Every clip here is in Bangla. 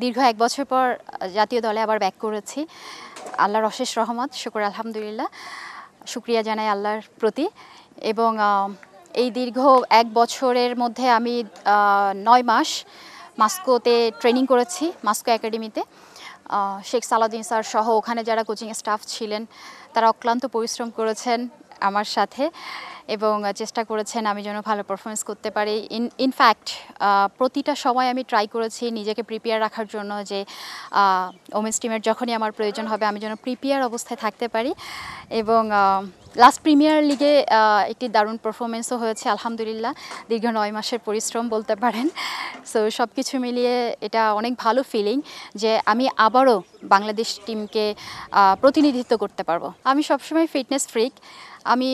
দীর্ঘ ১ বছর পর জাতীয় দলে আবার ব্যাক করেছি। আল্লাহর অশেষ রহমত, শুকর আলহামদুলিল্লাহ। শুকরিয়া জানাই আল্লাহর প্রতি। এবং এই দীর্ঘ ১ বছরের মধ্যে আমি ৯ মাস মাস্কোতে ট্রেনিং করেছি, মাস্কো একাডেমিতে। শেখ সালাউদ্দিন স্যার সহ ওখানে যারা কোচিং স্টাফ ছিলেন তারা অক্লান্ত পরিশ্রম করেছেন আমার সাথে এবং চেষ্টা করেছেন আমি যেন ভালো পারফরমেন্স করতে পারি। ইনফ্যাক্ট প্রতিটা সময় আমি ট্রাই করেছি নিজেকে প্রিপেয়ার রাখার জন্য যে ওমেন্স টিমের যখনই আমার প্রয়োজন হবে আমি যেন প্রিপেয়ার অবস্থায় থাকতে পারি। এবং লাস্ট প্রিমিয়ার লিগে একটি দারুণ পারফরমেন্সও হয়েছে আলহামদুলিল্লাহ। দীর্ঘ ৯ মাসের পরিশ্রম বলতে পারেন। সো সব কিছু মিলিয়ে এটা অনেক ভালো ফিলিং যে আমি আবারও বাংলাদেশ টিমকে প্রতিনিধিত্ব করতে পারবো। আমি সবসময় ফিটনেস ফ্রিক। আমি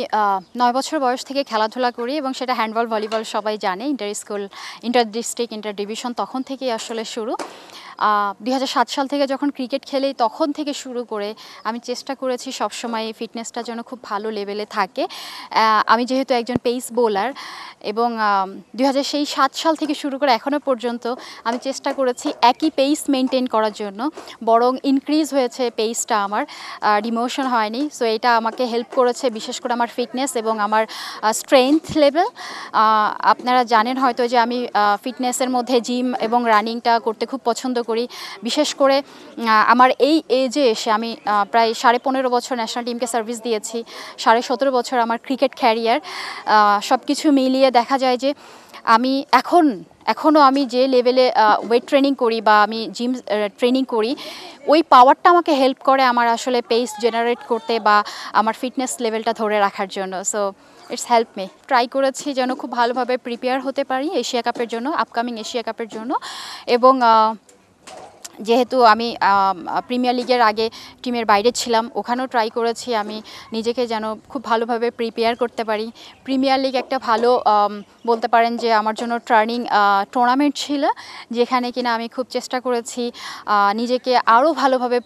৯ বছর বয়স থেকে খেলাধুলা করি এবং সেটা হ্যান্ডবল, ভলিবল সবাই জানে। Inter school, inter district, inter division তখন থেকেই আসলে শুরু। ২০০৭ সাল থেকে যখন ক্রিকেট খেলি তখন থেকে শুরু করে আমি চেষ্টা করেছি সবসময় ফিটনেসটা যেন খুব ভালো লেভেলে থাকে। আমি যেহেতু একজন পেস বোলার এবং ২০০৭ সাল থেকে শুরু করে এখনও পর্যন্ত আমি চেষ্টা করেছি একই পেস মেনটেন করার জন্য, বরং ইনক্রিজ হয়েছে পেসটা আমার, ডিমোশন হয়নি। সো এটা আমাকে হেল্প করেছে বিশেষ করে আমার ফিটনেস এবং আমার স্ট্রেংথ লেভেল। আপনারা জানেন হয়তো যে আমি ফিটনেসের মধ্যে জিম এবং রানিংটা করতে খুব পছন্দ করি। বিশেষ করে আমার এই এজে এসে আমি প্রায় ১৫.৫ বছর ন্যাশনাল টিমকে সার্ভিস দিয়েছি, ১৭.৫ বছর আমার ক্রিকেট ক্যারিয়ার। সব কিছু মিলিয়ে দেখা যায় যে আমি এখনও আমি যে লেভেলে ওয়েট ট্রেনিং করি বা আমি জিম ট্রেনিং করি, ওই পাওয়ারটা আমাকে হেল্প করে আমার আসলে পেস জেনারেট করতে বা আমার ফিটনেস লেভেলটা ধরে রাখার জন্য। So it's help me. Try করেছি যেন খুব ভালোভাবে প্রিপেয়ার হতে পারি এশিয়া কাপের জন্য, আপকামিং এশিয়া কাপের জন্য। এবং যেহেতু আমি প্রিমিয়ার লিগের আগে টিমের বাইরে ছিলাম, ওখানেও ট্রাই করেছি আমি নিজেকে যেন খুব ভালোভাবে প্রিপেয়ার করতে পারি। প্রিমিয়ার লিগ একটা ভালো বলতে পারেন যে আমার জন্য টার্নিং টুর্নামেন্ট ছিল, যেখানে কিনা আমি খুব চেষ্টা করেছি নিজেকে আরও ভালোভাবে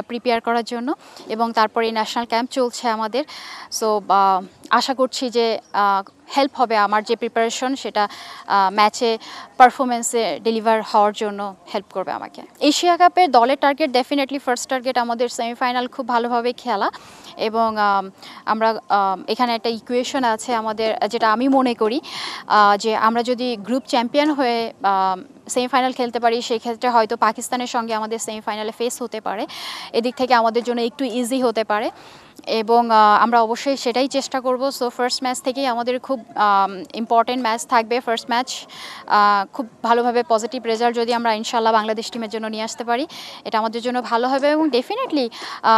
প্রিপেয়ার করার জন্য। এবং তারপরে ন্যাশনাল ক্যাম্প চলছে আমাদের। সো আশা করছি যে হেল্প হবে আমার যে প্রিপারেশন সেটা ম্যাচে পারফরমেন্সে ডেলিভার হওয়ার জন্য হেল্প করবে আমাকে। এশিয়া কাপের দলের টার্গেট ডেফিনেটলি ফার্স্ট টার্গেট আমাদের সেমিফাইনাল খুব ভালোভাবে খেলা। এবং আমরা এখানে একটা ইকুয়েশন আছে আমাদের, যেটা আমি মনে করি যে আমরা যদি গ্রুপ চ্যাম্পিয়ন হয়ে সেমিফাইনাল খেলতে পারি সেক্ষেত্রে হয়তো পাকিস্তানের সঙ্গে আমাদের সেমিফাইনালে ফেস হতে পারে। এদিক থেকে আমাদের জন্য একটু ইজি হতে পারে এবং আমরা অবশ্যই সেটাই চেষ্টা করব। সো ফার্স্ট ম্যাচ থেকেই আমাদের খুব ইম্পর্টেন্ট ম্যাচ থাকবে। ফার্স্ট ম্যাচ খুব ভালোভাবে পজিটিভ রেজাল্ট যদি আমরা ইনশাল্লাহ বাংলাদেশ টিমের জন্য নিয়ে আসতে পারি, এটা আমাদের জন্য ভালো হবে। এবং ডেফিনেটলি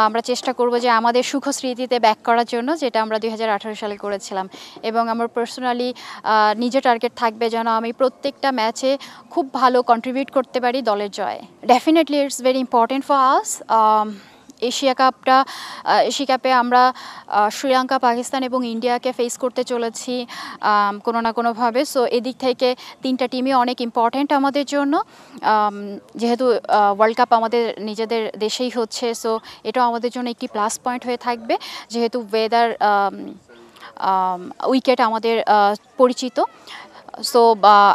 আমরা চেষ্টা করব যে আমাদের সুখ স্মৃতিতে ব্যাক করার জন্য, যেটা আমরা ২০১৮ সালে করেছিলাম। এবং আমার পার্সোনালি নিজের টার্গেট থাকবে যেন আমি প্রত্যেকটা ম্যাচে খুব ভালো কন্ট্রিবিউট করতে পারি দলের জয়ে। Definitely it's very important for us. Asia কাপে আমরা শ্রীলঙ্কা, পাকিস্তান এবং ইন্ডিয়াকে ফেস করতে চলেছি কোনো না কোনোভাবে। সো এদিক থেকে 3টা টিমই অনেক ইম্পর্টেন্ট আমাদের জন্য, যেহেতু ওয়ার্ল্ড কাপ আমাদের নিজেদের দেশেই হচ্ছে। সো এটাও আমাদের জন্য একটি প্লাস পয়েন্ট হয়ে থাকবে, যেহেতু ওয়েদার উইকেট আমাদের পরিচিত। সো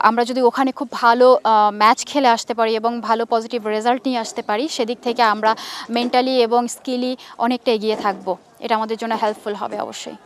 আমরা যদি ওখানে খুব ভালো ম্যাচ খেলে আসতে পারি এবং ভালো পজিটিভ রেজাল্ট নিয়ে আসতে পারি, সেদিক থেকে আমরা মেন্টালি এবং স্কিলি অনেকটা এগিয়ে থাকবো। এটা আমাদের জন্য হেল্পফুল হবে অবশ্যই।